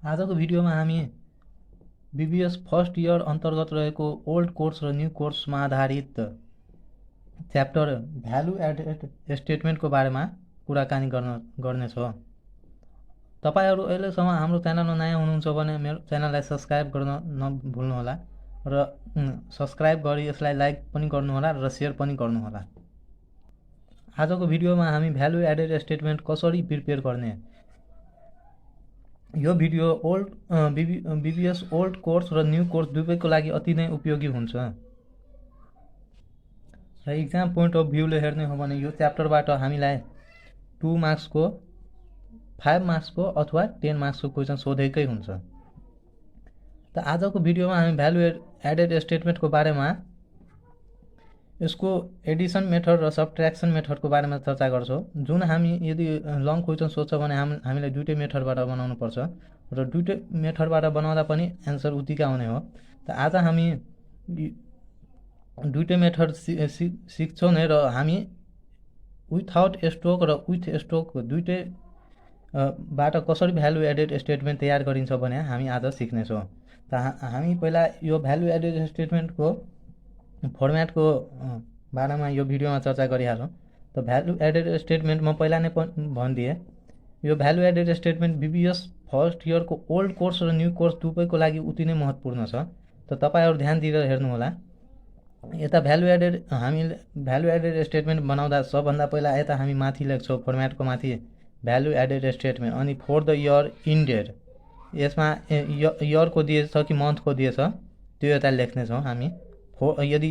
आजको भिडियोमा हामी बीबीएस फर्स्ट इयर अन्तर्गत रहेको ओल्ड कोर्स र न्यू कोर्समा आधारित च्याप्टर भ्यालु एडेड स्टेटमेन्टको बारेमा कुराकानी गर्नेछौँ। तपाईहरू अहिलेसम्म हाम्रो च्यानलमा नयाँ हुनुहुन्छ भने मेरो च्यानललाई सब्सक्राइब गर्न नभुल्नुहोला र सब्सक्राइब गरी यसलाई लाइक पनि गर्नुहोला र सेयर पनि गर्नुहोला। आजको भिडियोमा हामी भ्यालु एडेड स्टेटमेन्ट कसरी प्रिपेयर गर्ने, यो भिडियो बीबीएस ओल्ड कोर्स र न्यू कोर्स दुवैको लागि अति नै उपयोगी हुन्छ। र इक्जाम पोइन्ट अफ भ्यूले हेर्ने हो भने यो च्याप्टरबाट हामीलाई 2 मार्क्सको 5 मार्क्सको अथवा 10 मार्क्सको क्वेसन सोधेकै हुन्छ। त आजको भिडियोमा हामी भ्यालु एडेड स्टेटमेन्टको बारेमा यसको एडिसन मेथड र सब्ट्र्याक्सन मेथडको बारेमा चर्चा गर्छौँ। जुन हामी यदि लङ क्वेसन सोध्छ भने हामीलाई दुईटै मेथडबाट बनाउनु पर्छ र दुईटै मेथडबाट बनाउँदा पनि एन्सर उतिकै आउने हो। त आज हामी दुईटै मेथड सिक्छौँ नै र हामी विथआउट स्ट्रोक र विथ स्ट्रोक दुईटै बाट कसरी भ्यालु एडेड स्टेटमेन्ट तयार गरिन्छ भने हामी आज सिक्नेछौँ। त हामी पहिला यो भ्यालु एडेड स्टेटमेन्टको फर्मेटको बारेमा यो भिडियोमा चर्चा गरिहालौँ। त भ्यालु एडेड स्टेटमेन्ट म पहिला नै भनिदिएँ, यो value added statement BBS first इयरको ओल्ड कोर्स र न्यू कोर्स दुवैको लागि उति नै महत्त्वपूर्ण छ। त तपाईहरू ध्यान दिएर हेर्नुहोला। यता हामीले भ्यालु एडेड स्टेटमेन्ट बनाउँदा सबभन्दा पहिला यता हामी माथि लेख्छौँ फर्मेटको माथि भ्यालु एडेड स्टेटमेन्ट, अनि फर द इयर इन्डेड, यसमा इयरको दिएछ कि मन्थको दिएछ त्यो यता लेख्नेछौँ हामी। यदि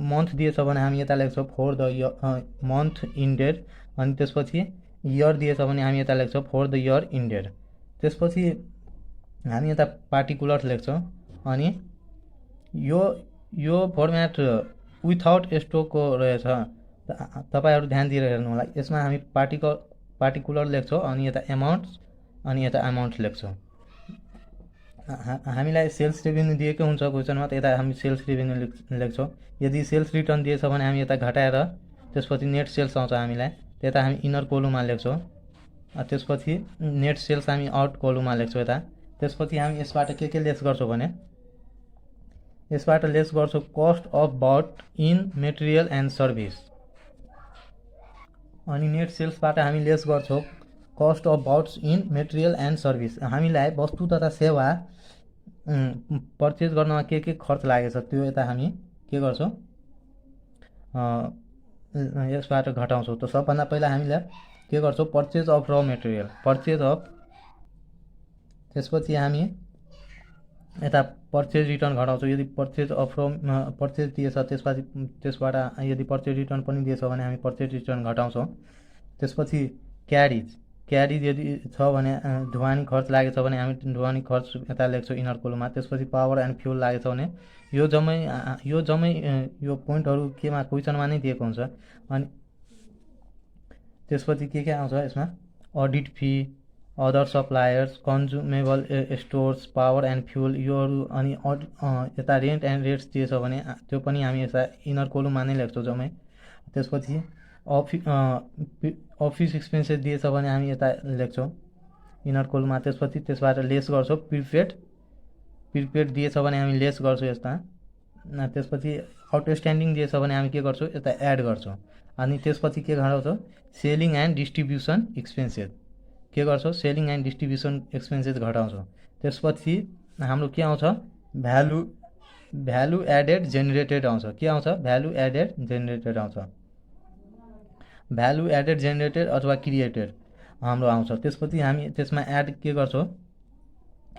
मन्थ दिएछ भने हामी यता लेख्छौँ फर द मन्थ इन्डेड, अनि त्यसपछि इयर दिएछ भने हामी यता लेख्छौँ फर द इयर इन्डेड। त्यसपछि हामी यता पार्टिकुलर लेख्छौँ, अनि यो फर्मेट विथआउट स्ट्रोकको रहेछ। तपाईहरू ध्यान दिएर हेर्नु होला। यसमा हामी पार्टिकुलर लेख्छौँ, अनि यता एमाउन्ट्स, अनि यता अमाउन्ट लेख्छौँ। हामीलाई सेल्स रेभेन्यू दिएकै हुन्छ क्वेसनमा, त यता हामी सेल्स रेभेन्यू लेख्छौँ। यदि सेल्स रिटर्न दिएछ भने हामी यता घटाएर त्यसपछि नेट सेल्स आउँछ हामीलाई, त्यता हामी इनर कोलुममा लेख्छौँ। त्यसपछि नेट सेल्स हामी आउट कोलुममा लेख्छौँ यता। त्यसपछि हामी यसबाट के लेस गर्छौँ भने यसबाट लेस गर्छौँ cost of bought in material and service, अनि नेट सेल्सबाट हामी लेस गर्छौँ cost of bought in material and service. हामीलाई वस्तु तथा सेवा पर्चेज गर्नमा के खर्च लागेछ त्यो यता हामी के गर्छौँ यसबाट घटाउँछौँ। त सबभन्दा पहिला हामीले के गर्छौँ पर्चेज अफ र मेटेरियल, पर्चेज अफ, त्यसपछि हामी यता पर्चेज रिटर्न घटाउँछौँ। यदि पर्चेज अफ र पर्चेज दिएछ त्यसबाट यदि पर्चेज रिटर्न पनि दिएछ भने हामी पर्चेज रिटर्न घटाउँछौँ। त्यसपछि क्यारिज यदि छ भने ढुवानी खर्च लागेछ भने हामी ढुवानी खर्च यता लेख्छौँ इनर कोलुममा। त्यसपछि पावर एन्ड फ्युल लागेछ भने यो जम्मै यो पोइन्टहरू केमा क्वेसनमा नै दिएको हुन्छ। अनि त्यसपछि के आउँछ यसमा audit fee, other suppliers, consumable stores, power and fuel योहरू, अनि यता रेन्ट एन्ड रेट्स दिएछ भने त्यो पनि हामी यता इनर कोलुममा नै लेख्छौँ जम्मै। त्यसपछि अफिस एक्सपेन्सेस दिएछ भने हामी यता लेख्छौँ इनर कोलुममा। त्यसपछि त्यसबाट लेस गर्छौँ प्रिपेड दिएछ भने हामी लेस गर्छौँ यस्ता। त्यसपछि आउटस्ट्यान्डिङ दिएछ भने हामी के गर्छौँ यता एड गर्छौँ। अनि त्यसपछि के घटाउँछौँ सेलिङ एन्ड डिस्ट्रिब्युसन एक्सपेन्सेस, के गर्छौँ सेलिङ एन्ड डिस्ट्रिब्युसन एक्सपेन्सेस घटाउँछौँ। त्यसपछि हाम्रो के आउँछ भ्यालु एडेड जेनेरेटेड आउँछ। के आउँछ भ्यालु एडेड जेनेरेटेड आउँछ, भ्यालु एडेड जेनेरेटेड अथवा क्रिएटेड हाम्रो आउँछ। त्यसपछि हामी त्यसमा एड के गर्छौँ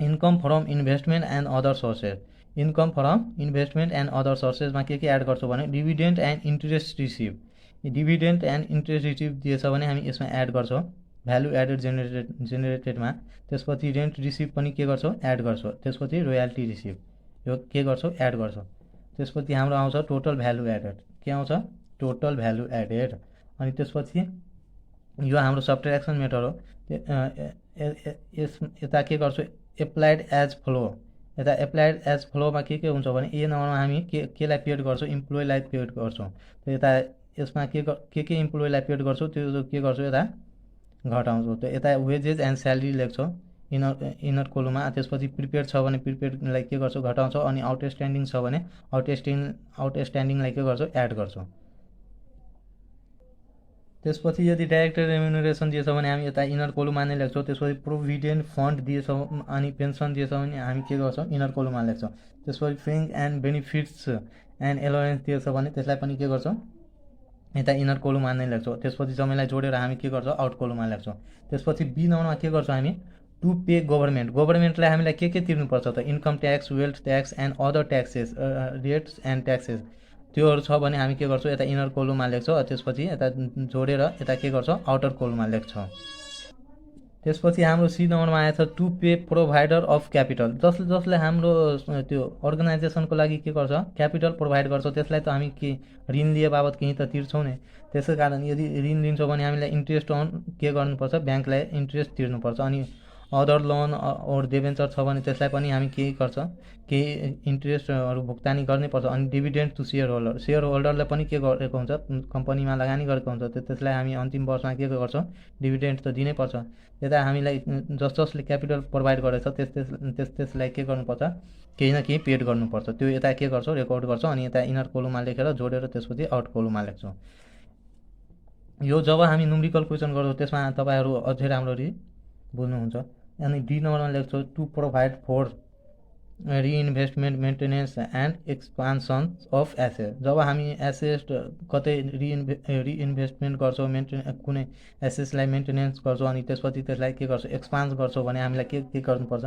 income from investment and other sources, income from investment and other सोर्सेसमा के एड गर्छौँ भने dividend and interest receive, dividend and interest receive दिएछ भने हामी यसमा एड गर्छौँ भ्यालु एडेड जेनेरेटेडमा। त्यसपछि रेन्ट रिसिभ पनि के गर्छौँ एड गर्छौँ। त्यसपछि रोयल्टी रिसिभ यो के गर्छौँ एड गर्छौँ। त्यसपछि हाम्रो आउँछ टोटल भ्यालु एडेड, के आउँछ टोटल भ्यालु एडेड। अनि त्यसपछि यो हाम्रो सब्ट्र्याक्सन मेथड हो। यता के गर्छौँ एप्लाइड एज फ्लो, यता एप्लाइड एज फ्लोमा के हुन्छ भने ए नम्बरमा हामी केलाई पेड गर्छौँ इम्प्लोइलाई पेड गर्छौँ। त यता यसमा के इम्प्लोइलाई पेड गर्छौँ त्यो के गर्छौँ यता घटाउँछौँ। त यता वेजेस एन्ड स्यालेरी लेख्छौँ, इनर कोलममा। त्यसपछि प्रिपेड छ भने प्रिपेडलाई के गर्छौ घटाउँछौ, अनि आउटस्ट्यान्डिङ छ भने आउटस्ट्यान्डिङलाई के गर्छौ एड गर्छौ। त्यसपछि यदि डाइरेक्ट रेम्युनरेसन दिएछ भने हामी यता इनर कोलममा नै लेख्छौँ। त्यसपछि प्रोभिडेन्ट फन्ड दिएछ अनि पेन्सन दिएछ भने हामी के गर्छौँ इनर कोलममा लेख्छौँ। त्यसपछि फ्रिङ्क एन्ड बेनिफिट्स एन्ड एलोवेन्स दिएछ भने त्यसलाई पनि के गर्छौँ यता इनर कोलममा नै लेख्छौँ। त्यसपछि जम्मैलाई जोडेर हामी के गर्छौँ आउट कोलममा लेख्छौँ। त्यसपछि बी नम्बरमा के गर्छौँ हामी टु पे गभर्मेन्टलाई हामीलाई के तिर्नुपर्छ त income tax, wealth tax and other taxes, rates and taxes त्योहरू छ भने हामी के गर्छौँ यता इनर कोलममा लेख्छौँ। त्यसपछि यता जोडेर यता के गर्छौँ आउटर कोलममा लेख्छौँ। त्यसपछि हाम्रो सी नम्बरमा आएछ to pay provider of capital, जसले हाम्रो त्यो अर्गनाइजेसनको लागि के गर्छ क्यापिटल प्रोभाइड गर्छ, त्यसलाई त हामी के ऋण लिए बाबत केही त तिर्छौँ नै। त्यसै कारण यदि ऋण लिन्छौँ भने हामीलाई इन्ट्रेस्ट अन के गर्नुपर्छ ब्याङ्कलाई इन्ट्रेस्ट तिर्नुपर्छ। अनि अदर लोन और डिबेन्चर छ भने त्यसलाई पनि हामी केही गर्छ केही इन्ट्रेस्टहरू भुक्तानी गर्नै पर्छ। अनि डिभिडेन्ड टु सेयर होल्डरले पनि के गरेको हुन्छ कम्पनीमा लगानी गरेको हुन्छ त्यसलाई हामी अन्तिम वर्षमा के गर्छौँ डिभिडेन्ड त दिनै पर्छ। यता हामीलाई जसले क्यापिटल प्रोभाइड गरेछ त्यसलाई के गर्नुपर्छ केही न केही पेड गर्नुपर्छ। त्यो यता के गर्छौँ रेकर्ड गर्छौँ अनि यता इनर कोलममा लेखेर जोडेर त्यसपछि आउट कोलममा लेख्छौँ। यो जब हामी न्युमेरिकल क्वेसन गर्छौँ त्यसमा तपाईँहरू अझै राम्ररी बुझ्नुहुन्छ। अनि डी नम्बरमा लेख्छौँ to provide for reinvestment maintenance and expansion of asset. जब हामी एसेट कतै रिइन्भेस्टमेन्ट गर्छौँ कुनै एसेट्सलाई मेन्टेनेन्स गर्छौँ अनि त्यसपछि त्यसलाई के गर्छौँ एक्सपान्स गर्छौँ भने हामीलाई के गर्नुपर्छ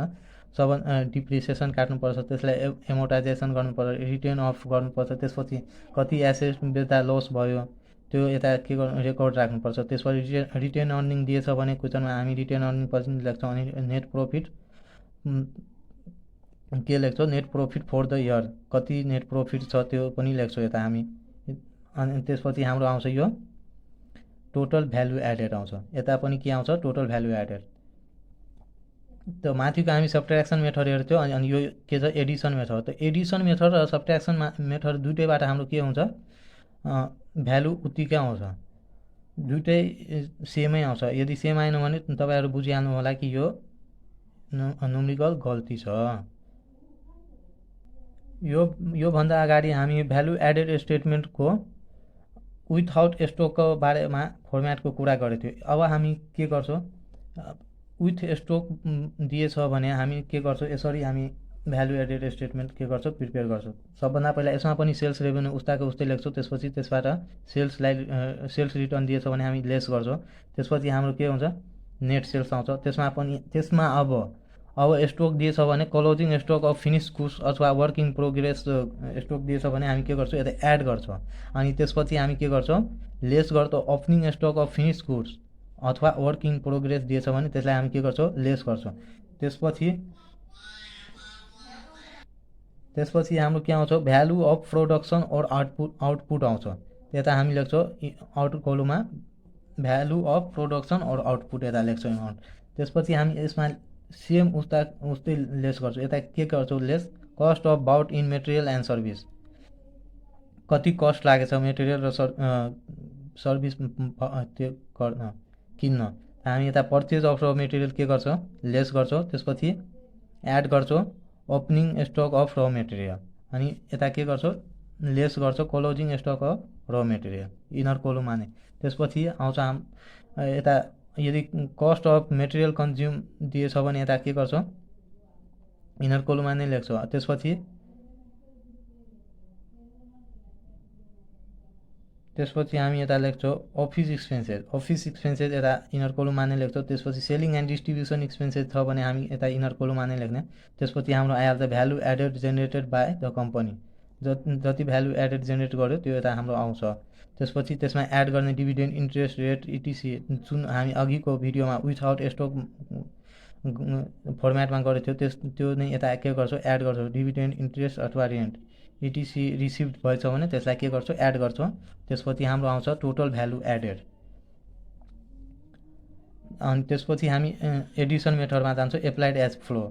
सब डिप्रिसिएसन काट्नुपर्छ, त्यसलाई एमोर्टाइजेसन गर्नुपर्छ, रिटर्न अफ गर्नुपर्छ। त्यसपछि कति एसेट बेच्दा लस भयो त्यो यता के गर्नु रेकर्ड राख्नुपर्छ। त्यसपछि रिटेन अर्निङ दिएछ भने क्वेसनमा हामी रिटेन अर्निङ पछि लेख्छौँ। अनि नेट प्रफिट के लेख्छौँ net profit for the year कति नेट प्रफिट छ त्यो पनि लेख्छौँ यता हामी। अनि त्यसपछि हाम्रो आउँछ यो टोटल भ्यालु एडेड आउँछ, यता पनि के आउँछ टोटल भ्यालु एडेड। त माथिको हामी सब्ट्र्याक्सन मेथड हेर्थ्यौँ अनि यो के छ एडिसन मेथड। त एडिसन मेथड र सब्ट्र्याक्सन मेथड दुइटैबाट हाम्रो के हुन्छ भ्यालु उत्तिकै आउँछ, दुइटै सेमै आउँछ। यदि सेम आएन भने तपाईँहरू बुझिहाल्नु होला कि यो न्युमेरिकल गल्ती छ। योभन्दा अगाडि हामी भ्यालु एडेड स्टेटमेन्टको विथआउट स्टोकको बारेमा फर्मेटको कुरा गरेको थियौँ। अब हामी के गर्छौँ विथ स्टोक दिएछ भने हामी के गर्छौँ यसरी हामी भ्यालु एडेड स्टेटमेन्ट के गर्छौँ प्रिपेयर गर्छौँ। सबभन्दा पहिला यसमा पनि सेल्स रेभेन्यू उस्ताको उस्तै लेख्छौँ। त्यसपछि त्यसबाट सेल्स रिटर्न दिएछ भने हामी लेस गर्छौँ। त्यसपछि हाम्रो के हुन्छ नेट सेल्स आउँछ। त्यसमा अब स्टोक दिएछ भने closing stock of finish goods अथवा वर्क इन प्रोग्रेस स्टोक दिएछ भने हामी के गर्छौँ यता एड गर्छौँ। अनि त्यसपछि हामी के गर्छौँ लेस गर्छौँ opening stock of finish goods अथवा वर्क इन प्रोग्रेस दिएछ भने त्यसलाई हामी के गर्छौँ लेस गर्छौँ। त्यसपछि हाम्रो के आउँछ भ्यालु अफ प्रोडक्सन और आउटपुट आउँछ। यता हामी लेख्छौँ आउट कोलममा भ्यालु अफ प्रोडक्सन और आउटपुट यता लेख्छौँ अमाउन्ट। त्यसपछि हामी यसमा सेम उस्तै लेस गर्छौँ। यता के गर्छौँ lace cost of bought in material and service कति कस्ट लागेछ मेटेरियल र सर्भिस त्यो किन्न हामी यता पर्चेज अफ र मेटेरियल के गर्छौँ लेस गर्छौँ। त्यसपछि एड गर्छौँ ओपनिङ स्टक अफ र मेटेरियल अनि यता के गर्छौँ लेस गर्छौँ क्लोजिङ स्टक अफ र मेटेरियल इनर कोलममा नै। त्यसपछि आउँछ यता यदि कस्ट अफ मेटेरियल कन्ज्युम दिएछ भने यता के गर्छौँ इनर कोलममा नै लेख्छौँ। त्यसपछि हामी यता लेख्छौँ अफिस एक्सपेन्सेस यता इनर कोलममा नै लेख्छौँ। त्यसपछि सेलिङ एन्ड डिस्ट्रिब्युसन एक्सपेन्सेस छ भने हामी यता इनर कोलममा नै लेख्ने। त्यसपछि हाम्रो आइहाल्छ value added generated by the company जति भ्यालु एडेड जेनेरेट गर्यो त्यो यता हाम्रो आउँछ। त्यसपछि त्यसमा एड गर्ने डिभिडेन्ड इन्ट्रेस्ट रेट इटिसी जुन हामी अघिको भिडियोमा विथआउट स्टक फर्मेटमा गरेको थियो त्यो नै यता के गर्छौँ एड गर्छौँ डिभिडेन्ड इन्ट्रेस्ट अथवा रेन्ट इटिसी रिसिभ्ड भएछ भने त्यसलाई के गर्छौँ एड गर्छौँ। त्यसपछि हाम्रो आउँछ टोटल भ्यालु एडेड। अनि त्यसपछि हामी एडिसन मेथडमा जान्छौँ एप्लाइड एज फ्लो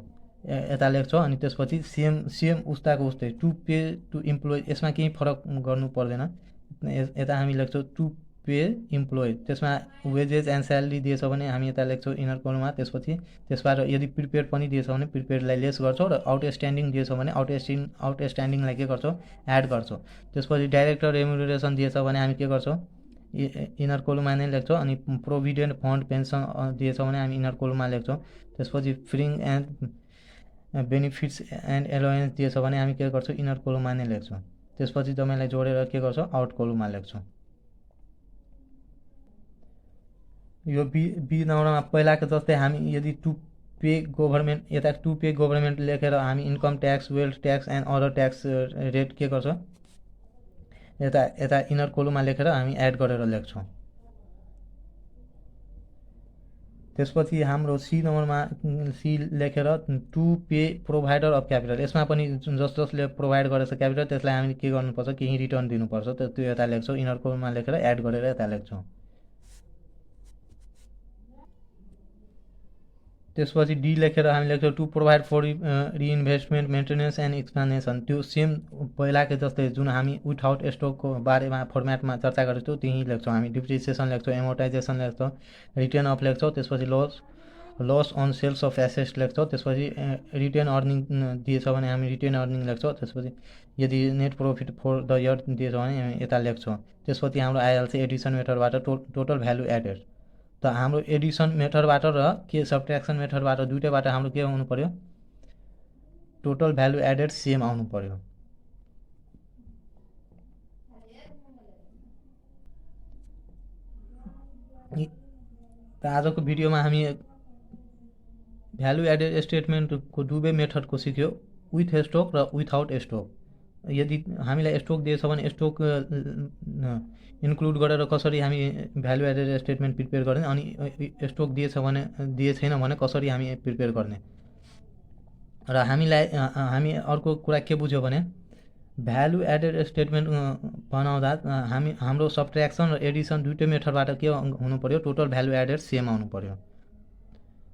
यता लेख्छौँ। अनि त्यसपछि सेम उस्ताको उस्तै टु पे टु इम्प्लोइ यसमा केही फरक गर्नु पर्दैन। यता हामी लेख्छौँ टु पे इम्प्लोइ, त्यसमा वेजेस एन्ड स्यालेरी दिएछ भने हामी यता लेख्छौँ इनर कोलममा। त्यसपछि त्यसबाट यदि प्रिपेड पनि दिएछ भने प्रिपेडलाई लेस गर्छौँ र आउटस्ट्यान्डिङ दिएछ भने आउटस्ट्यान्डिङलाई के गर्छौँ, एड गर्छौँ। त्यसपछि डाइरेक्टर रेम्युनरेसन दिएछ भने हामी के गर्छौँ, इनर कोलममा नै लेख्छौँ। अनि प्रोभिडेन्ट फन्ड पेन्सन दिएछ भने हामी इनर कोलममा लेख्छौँ। त्यसपछि फ्रिङ एन्ड बेनिफिट्स एन्ड एलोवेन्स दिएछ भने हामी के गर्छौँ, इनर कोलममा नै लेख्छौँ। त्यसपछि तपाईँलाई जोडेर के गर्छौँ, आउट कोलममा लेख्छौँ। यो बी नम्बरमा पहिलाको जस्तै हामी यदि टु पे गभर्मेन्ट, यता टु पे गभर्मेन्ट लेखेर हामी income tax, wealth tax and other tax rate के गर्छौँ, यता इनर कोलममा लेखेर हामी एड गरेर लेख्छौँ। त्यसपछि हाम्रो सी नम्बरमा सी लेखेर to pay provider of capital, यसमा पनि जसले प्रोभाइड गरेछ क्यापिटल त्यसलाई हामीले के गर्नुपर्छ, केही रिटर्न दिनुपर्छ। त्यो यता लेख्छौँ, इनर कोलममा लेखेर एड गरेर यता लेख्छौँ। त्यसपछि डी लेखेर हामी लेख्छौँ to provide for reinvestment, maintenance and explanation. त्यो सेम पहिलाको जस्तै जुन हामी विथआउट स्टकको बारेमा फर्मेटमा चर्चा गरेको थियौँ त्यही लेख्छौँ। हामी डिप्रिसिएसन लेख्छौँ, एमोर्टाइजेसन लेख्छौँ, रिटेन अफ लेख्छौँ। त्यसपछि loss on sales of assets लेख्छौँ। त्यसपछि रिटेन अर्निङ दिएछ भने हामी रिटेन अर्निङ लेख्छौँ। त्यसपछि यदि net profit for the year दिएछ भने हामी यता लेख्छौँ। त्यसपछि हाम्रो आइहाल्छ एडिसन मेथडबाट टोटल भ्यालु एडेड। त हाम्रो एडिसन मेथडबाट र के सब्ट्र्याक्सन मेथडबाट दुइटैबाट हाम्रो के आउनु पर्यो, टोटल भ्यालु एडेड सेम आउनु पर्यो। त आजको भिडियोमा हामी भ्यालु एडेड स्टेटमेन्टको दुवै मेथडको सिक्यो, विथ स्टक र विथआउट स्टक। यदि हामीलाई स्टक दिएछ भने स्टक इन्क्लुड गरेर कसरी हामी भ्यालु एडेड स्टेटमेन्ट प्रिपेयर गर्ने, अनि स्टक दिए छैन भने कसरी हामी प्रिपेयर गर्ने। र हामी अर्को कुरा के बुझ्यो भने भ्यालु एडेड स्टेटमेन्ट बनाउँदा हाम्रो सब्ट्र्याक्सन र एडिसन दुइटै मेथडबाट के हुनु पर्यो, टोटल भ्यालु एडेड सेम आउनु पर्यो।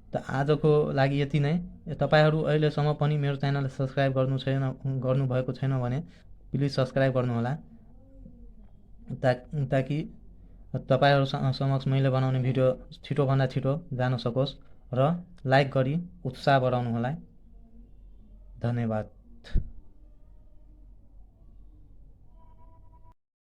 त आजको लागि यति नै। तपाईँहरू अहिलेसम्म पनि मेरो च्यानल सब्सक्राइब गर्नुभएको छैन भने प्लिज सब्सक्राइब गर्नुहोला, ताकि तपाईँहरू समक्ष मैले बनाउने भिडियो छिटोभन्दा छिटो जान सकोस्। र लाइक गरी उत्साह बढाउनुहोला। धन्यवाद।